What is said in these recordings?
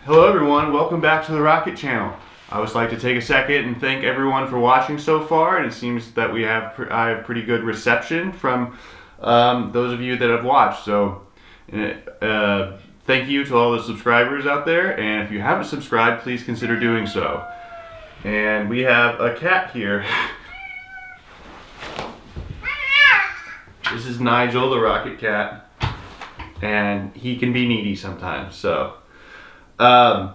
Hello everyone, welcome back to the Rocket Channel. I would like to take a second and thank everyone for watching so far, and it seems that I have pretty good reception from those of you that have watched. So thank you to all the subscribers out there, and if you haven't subscribed, please consider doing so. And we have a cat here. This is Nigel, the Rocket Cat, and he can be needy sometimes, so I'd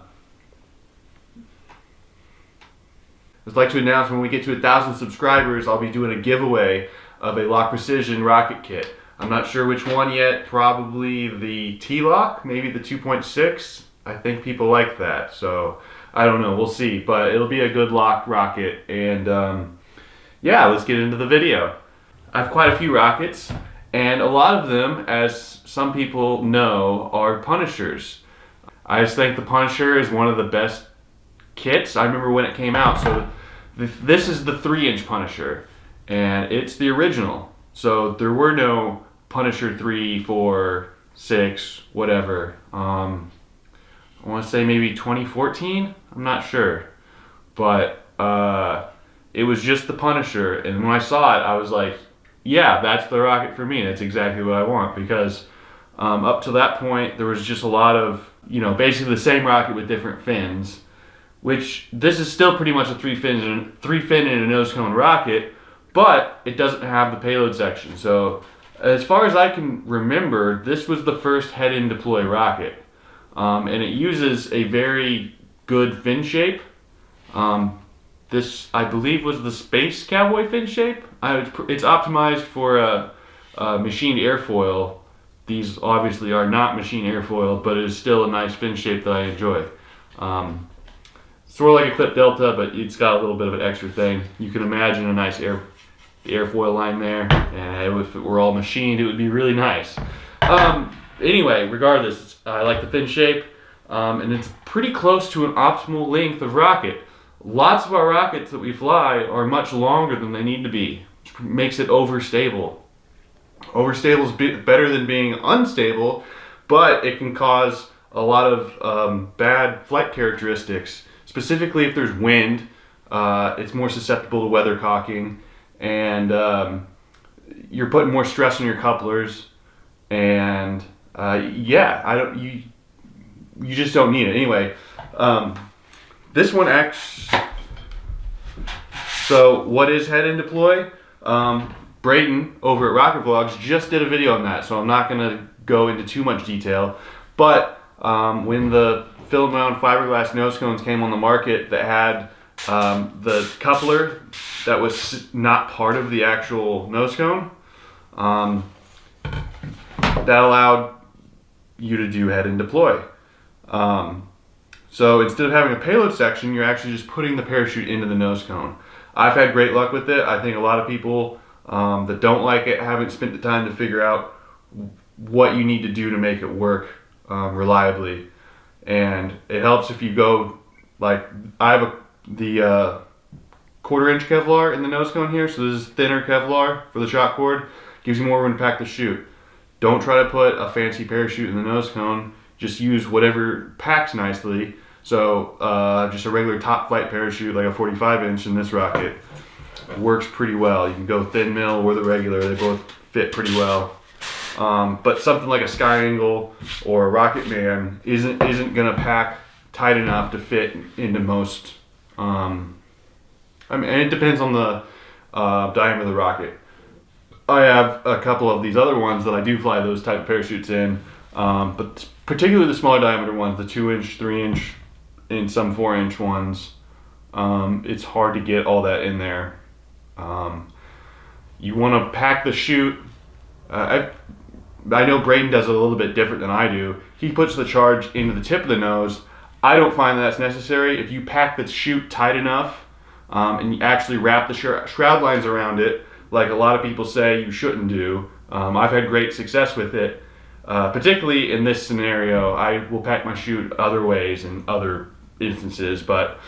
like to announce when we get to 1,000 subscribers, I'll be doing a giveaway of a Lock Precision rocket kit. I'm not sure which one yet, probably the T-Lock, maybe the 2.6. I think people like that, so I don't know, we'll see. But it'll be a good lock rocket, and yeah, let's get into the video. I have quite a few rockets, and a lot of them, as some people know, are Punishers. I just think the Punisher is one of the best kits. I remember when it came out. So this is the 3-inch Punisher, and it's the original. So there were no Punisher 3, 4, 6, whatever. I want to say maybe 2014. I'm not sure, but it was just the Punisher. And when I saw it, I was like, yeah, that's the rocket for me. That's exactly what I want, because up to that point, there was just a lot of, basically the same rocket with different fins, which this is still pretty much a three fin and a nose cone rocket, but it doesn't have the payload section. So as far as I can remember, this was the first head-in deploy rocket, and it uses a very good fin shape. This, I believe, was the Space Cowboy fin shape. It's optimized for a machined airfoil. These obviously are not machine airfoil, but it is still a nice fin shape that I enjoy. Sort of like a clip delta, but it's got a little bit of an extra thing. You can imagine a nice airfoil line there, and if it were all machined, it would be really nice. Anyway, regardless, I like the fin shape, and it's pretty close to an optimal length of rocket. Lots of our rockets that we fly are much longer than they need to be, which makes it overstable. Overstable is better than being unstable, but it can cause a lot of bad flight characteristics. Specifically, if there's wind, it's more susceptible to weathercocking, and you're putting more stress on your couplers. And yeah, you just don't need it anyway. This one acts. So, what is head-in deploy? Braden over at Rocket Vlogs just did a video on that, so I'm not going to go into too much detail. But when the film mount fiberglass nose cones came on the market that had the coupler that was not part of the actual nose cone, that allowed you to do head-in deploy. So instead of having a payload section, you're actually just putting the parachute into the nose cone. I've had great luck with it. I think a lot of people that don't like it haven't spent the time to figure out what you need to do to make it work reliably. And it helps if you go, like, I have the 1/4-inch Kevlar in the nose cone here, so this is thinner Kevlar for the shock cord. Gives you more room to pack the chute. Don't try to put a fancy parachute in the nose cone. Just use whatever packs nicely. So just a regular top flight parachute, like a 45-inch in this rocket, works pretty well. You can go thin mill or the regular, they both fit pretty well. But something like a Sky Angle or a Rocket Man isn't gonna pack tight enough to fit into most. And it depends on the diameter of the rocket. I have a couple of these other ones that I do fly those type of parachutes in, but particularly the smaller diameter ones, the 2-inch, 3-inch, and some 4-inch ones. It's hard to get all that in there. You want to pack the chute. I know Braden does it a little bit different than I do. He puts the charge into the tip of the nose. I don't find that's necessary. If you pack the chute tight enough and you actually wrap the shroud lines around it, like a lot of people say you shouldn't do, I've had great success with it. Particularly in this scenario, I will pack my chute other ways in other instances, but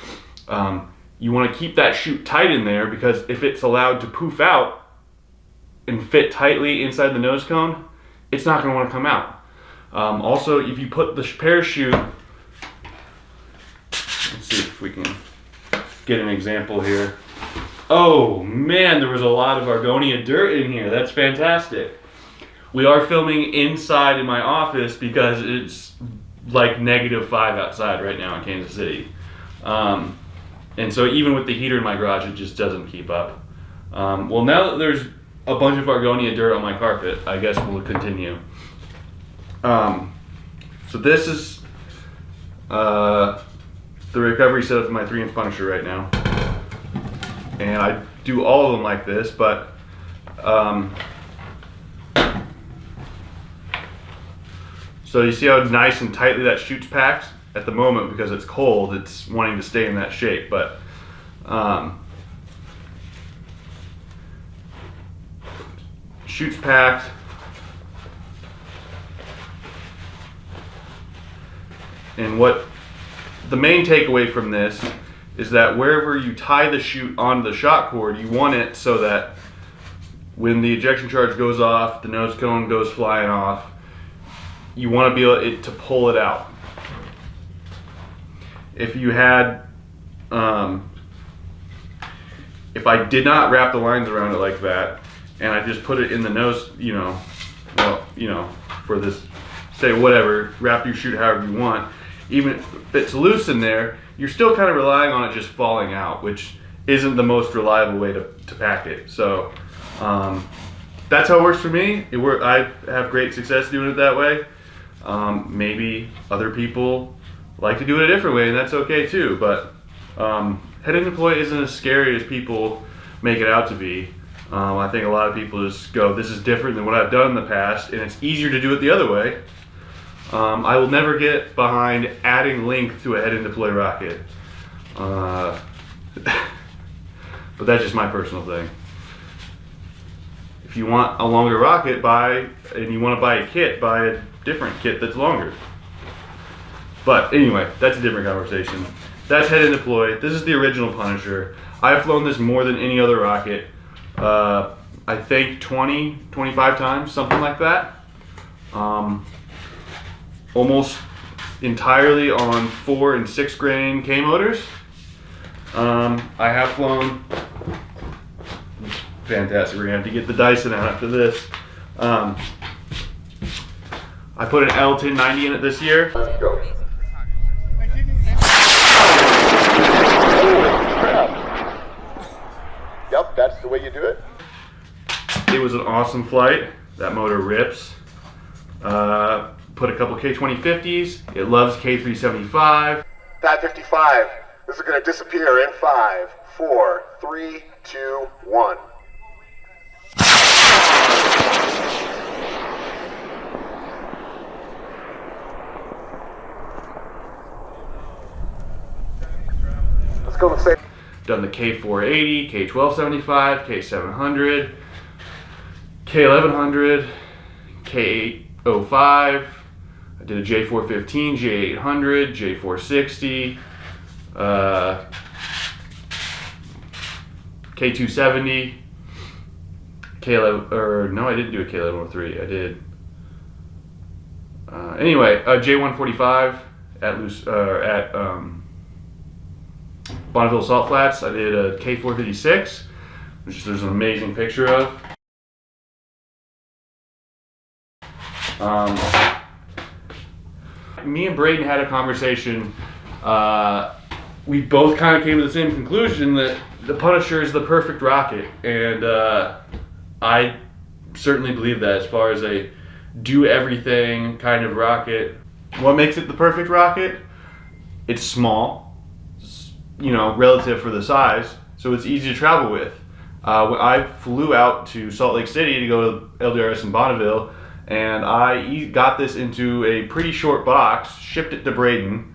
you want to keep that chute tight in there, because if it's allowed to poof out and fit tightly inside the nose cone, it's not going to want to come out. Also, if you put the parachute if we can get an example here. Oh man, there was a lot of Argonia dirt in here. That's fantastic. We are filming inside in my office because it's like -5 outside right now in Kansas City. And so even with the heater in my garage, it just doesn't keep up. Well, now that there's a bunch of Argonia dirt on my carpet, I guess we'll continue. So this is the recovery setup of my 3-inch Punisher right now. And I do all of them like this, but so you see how nice and tightly that chute's packed? At the moment, because it's cold, it's wanting to stay in that shape, but chute's packed. And what the main takeaway from this is that wherever you tie the chute onto the shock cord, you want it so that when the ejection charge goes off, the nose cone goes flying off, you want to be able to pull it out. If you had, if I did not wrap the lines around it like that, and I just put it in the nose, for this, say whatever, wrap your chute however you want, even if it's loose in there, you're still kind of relying on it just falling out, which isn't the most reliable way to pack it. So that's how it works for me. I have great success doing it that way. Maybe other people like to do it a different way, and that's okay too, but head-end deploy isn't as scary as people make it out to be. I think a lot of people just go, this is different than what I've done in the past, and it's easier to do it the other way. I will never get behind adding length to a head-end deploy rocket. But that's just my personal thing. If you want a longer rocket, and you want to buy a kit, buy a different kit that's longer. But anyway, that's a different conversation. That's head-end deploy. This is the original Punisher. I've flown this more than any other rocket. I think 20, 25 times, something like that. Almost entirely on 4 and 6 grain K motors. I have flown, fantastic, we're gonna have to get the Dyson out after this. I put an L1090 in it this year. Let's go. Yep, that's the way you do it. It was an awesome flight. That motor rips. Put a couple K2050s. It loves K375. That 55. This is going to disappear in 5, 4, 3, 2, 1. Let's go to say. Done the K480, K1275, K700, K1100, K805. I did a J415, J800, J460, K270, K11, or no, I didn't do a K1103. I did. Anyway, J145 at Bonneville Salt Flats. I did a K456, which there's an amazing picture of. Me and Braden had a conversation. We both kind of came to the same conclusion that the Punisher is the perfect rocket, and I certainly believe that as far as a do everything kind of rocket. What makes it the perfect rocket? It's small, relative for the size, so it's easy to travel with. I flew out to Salt Lake City to go to LDRS in Bonneville, and I got this into a pretty short box, shipped it to Braden,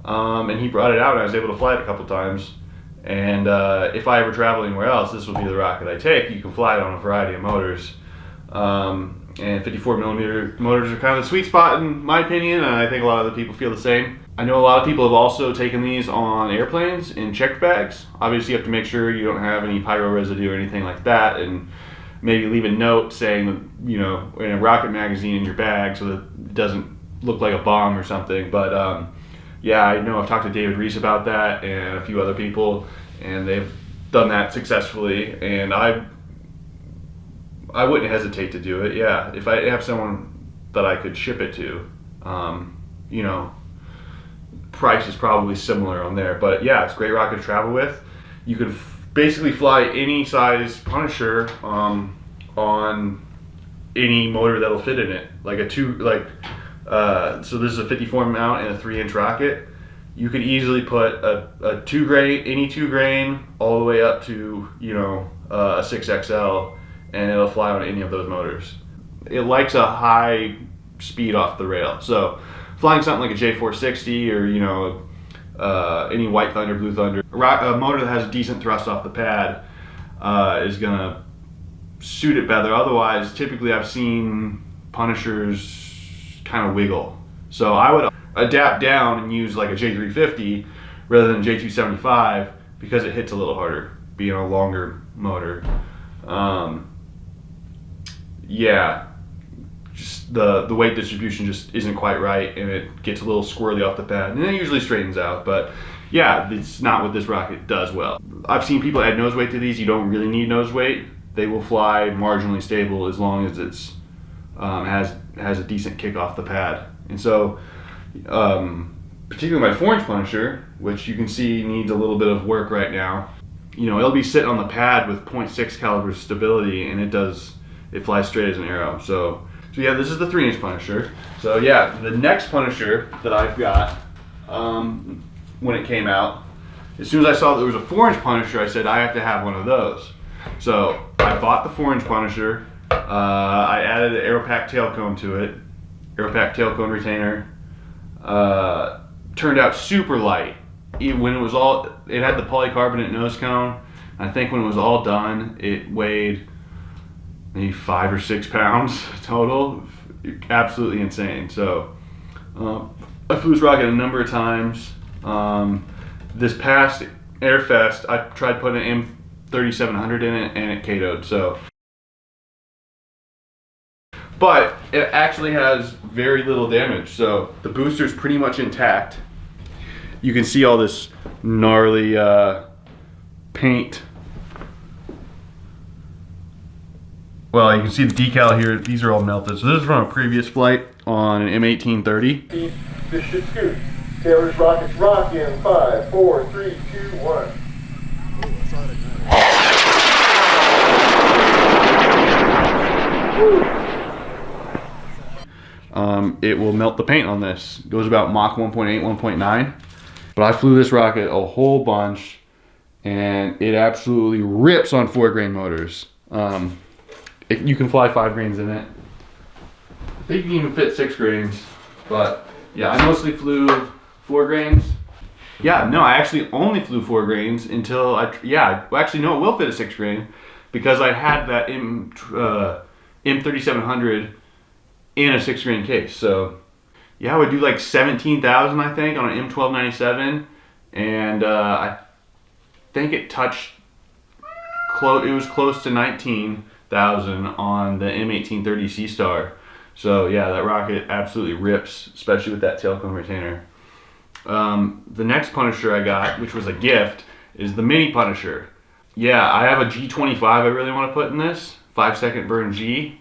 and he brought it out, and I was able to fly it a couple times. And if I ever travel anywhere else, this will be the rocket I take. You can fly it on a variety of motors. And 54 millimeter motors are kind of the sweet spot in my opinion, and I think a lot of other people feel the same. I know a lot of people have also taken these on airplanes in checked bags. Obviously you have to make sure you don't have any pyro residue or anything like that, and maybe leave a note saying, in a rocket magazine in your bag so that it doesn't look like a bomb or something. But yeah, I know I've talked to David Reese about that and a few other people, and they've done that successfully, and I wouldn't hesitate to do it. Yeah, if I have someone that I could ship it to, you know, price is probably similar on there. But yeah, it's a great rocket to travel with. You could basically fly any size Punisher on any motor that'll fit in it. Like so this is a 54 mount and a 3-inch rocket. You could easily put a 2 grain, any 2 grain, all the way up to, you know, a 6XL, and it'll fly on any of those motors. It likes a high speed off the rail. So flying something like a J460 or, you know, any White Thunder, Blue Thunder, a motor that has a decent thrust off the pad is gonna suit it better. Otherwise, typically I've seen Punishers kind of wiggle. So I would adapt down and use like a J350 rather than a J275 because it hits a little harder, being a longer motor. Yeah, just the weight distribution just isn't quite right, and it gets a little squirrely off the pad, and it usually straightens out. But yeah, it's not what this rocket does well. I've seen people add nose weight to these. You don't really need nose weight. They will fly marginally stable as long as it's has a decent kick off the pad. And so, particularly my 4-inch Punisher, which you can see needs a little bit of work right now, you know, it'll be sitting on the pad with .6 caliber stability, and it flies straight as an arrow. So yeah, this is the 3-inch Punisher. So yeah, the next Punisher that I've got, when it came out, as soon as I saw that there was a 4-inch Punisher, I said I have to have one of those. So I bought the 4-inch Punisher. I added an Aeropack tail cone to it, Aeropack tail cone retainer. Turned out super light. Even when it was it had the polycarbonate nose cone. I think when it was all done, it weighed maybe 5 or 6 pounds total. Absolutely insane. So I flew this rocket a number of times. This past Airfest, I tried putting an M3700 in it, and it KO'd. So, but it actually has very little damage. So the booster's pretty much intact. You can see all this gnarly paint. Well, you can see the decal here. These are all melted. So this is from a previous flight on an M1830. This should scoot. Taylor's rockets rock in 5, 4, 3, 2, 1. It will melt the paint on this. It goes about Mach 1.8, 1.9. But I flew this rocket a whole bunch, and it absolutely rips on 4-grain motors. You can fly 5 grains in it. I think you can even fit 6 grains. But yeah, I mostly flew 4 grains. Yeah, no, I actually only flew 4 grains until actually no, it will fit a 6 grain because I had that M3700 in a 6 grain case. So yeah, I would do like 17,000 I think on an M1297, and I think it touched it was close to 19,000 on the M1830 C-Star. So yeah, that rocket absolutely rips, especially with that tail cone retainer. The next Punisher I got, which was a gift, is the Mini Punisher. Yeah, I have a G25 I really want to put in this, 5-second burn G.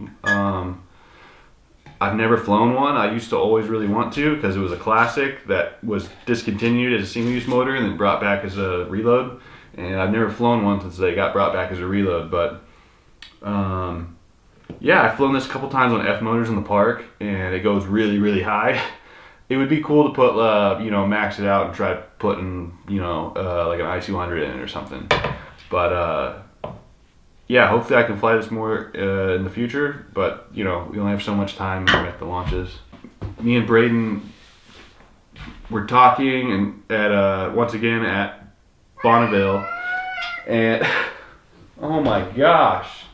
I've never flown one. I used to always really want to because it was a classic that was discontinued as a single-use motor and then brought back as a reload. And I've never flown one since they got brought back as a reload. But yeah, I've flown this a couple times on F motors in the park, and it goes really, really high. It would be cool to put, max it out and try putting, like an IC100 in it or something. But yeah, hopefully I can fly this more in the future. But we only have so much time at the launches. Me and Braden were talking and once again at Bonneville, and oh my gosh,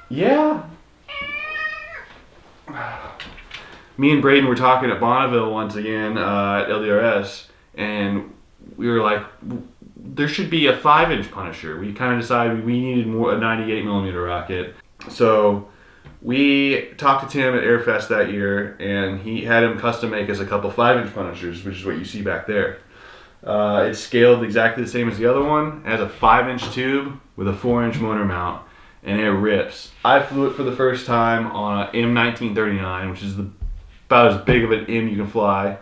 yeah. Me and Braden were talking at Bonneville once again at LDRS, and we were like, there should be a 5-inch Punisher. We kind of decided we needed a 98mm rocket. So We talked to Tim at Airfest that year, and he had him custom make us a couple 5-inch Punishers, which is what you see back there. It's scaled exactly the same as the other one. It has a 5-inch tube with a 4-inch motor mount, and it rips. I flew it for the first time on a M1939, which is about as big of an M you can fly.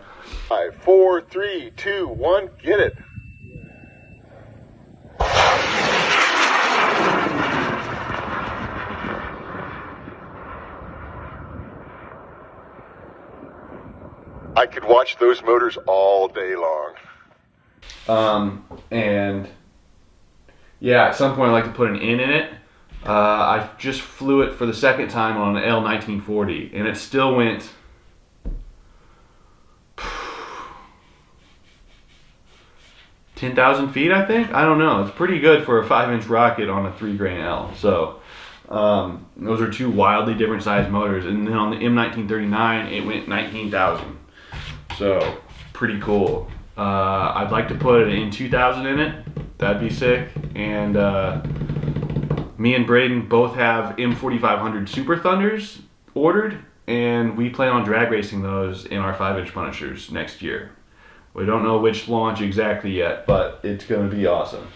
5, 4, 3, 2, 1, get it. I could watch those motors all day long. And yeah, at some point I'd like to put an N in it. I just flew it for the second time on an L1940, and it still went 10,000 feet, I think. I don't know. It's pretty good for a 5-inch rocket on a 3-grain L. So those are two wildly different sized motors. And then on the M1939, it went 19,000. So pretty cool. I'd like to put an N2000 in it. That'd be sick. And me and Braden both have M4500 Super Thunders ordered, and we plan on drag racing those in our 5-inch Punishers next year. We don't know which launch exactly yet, but it's going to be awesome.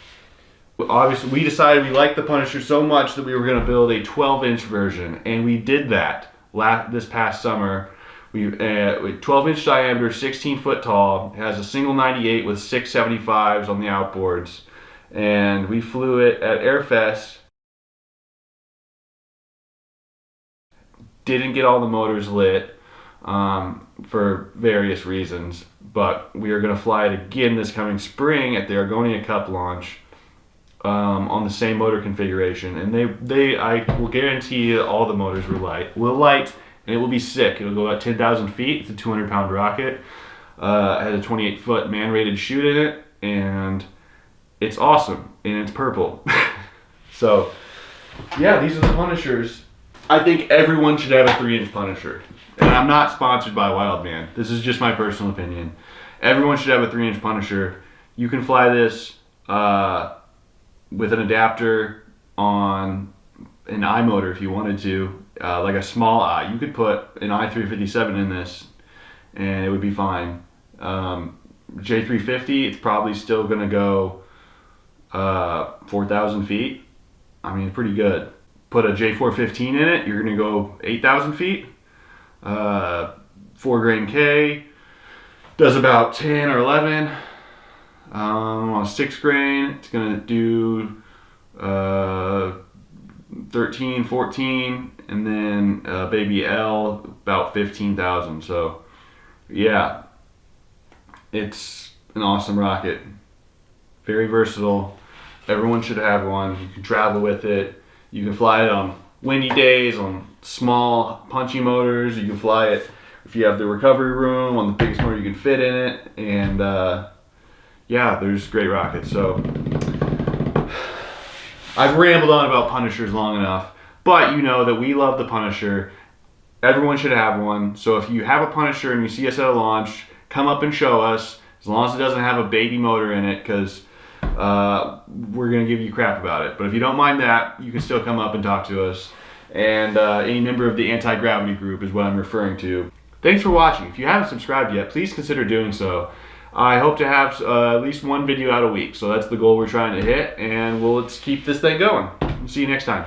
Obviously, we decided we liked the Punisher so much that we were going to build a 12-inch version, and we did that this past summer. We 12-inch diameter, 16 foot tall. It has a single 98 with 675s on the outboards, and we flew it at Airfest. Didn't get all the motors lit for various reasons, but we are going to fly it again this coming spring at the Argonia Cup launch on the same motor configuration, and I will guarantee you all the motors will light, and it will be sick. It'll go at 10,000 feet. It's a 200-pound rocket. It has a 28-foot man-rated chute in it, and it's awesome, and it's purple. So, yeah, these are the Punishers. I think everyone should have a 3-inch Punisher. And I'm not sponsored by Wildman. This is just my personal opinion. Everyone should have a 3-inch Punisher. You can fly this with an adapter on an iMotor if you wanted to, like a small eye. You could put an i357 in this, and it would be fine. J350, it's probably still going to go 4,000 feet. I mean, pretty good. Put a J415 in it, you're going to go 8,000 feet. 4-grain K does about 10 or 11. On a 6-grain, it's going to do 13, 14, and then baby L about 15,000. So yeah, it's an awesome rocket. Very versatile. Everyone should have one. You can travel with it. You can fly it on windy days, on small punchy motors. You can fly it if you have the recovery room on the biggest motor you can fit in it. And yeah, there's great rockets. So I've rambled on about Punishers long enough, but you know that we love the Punisher. Everyone should have one. So if you have a Punisher and you see us at a launch, come up and show us, as long as it doesn't have a baby motor in it, because we're going to give you crap about it. But if you don't mind that, you can still come up and talk to us. And any member of the anti-gravity group is what I'm referring to. Thanks for watching. If you haven't subscribed yet, please consider doing so. I hope to have at least one video out a week. So that's the goal we're trying to hit. And let's keep this thing going. See you next time.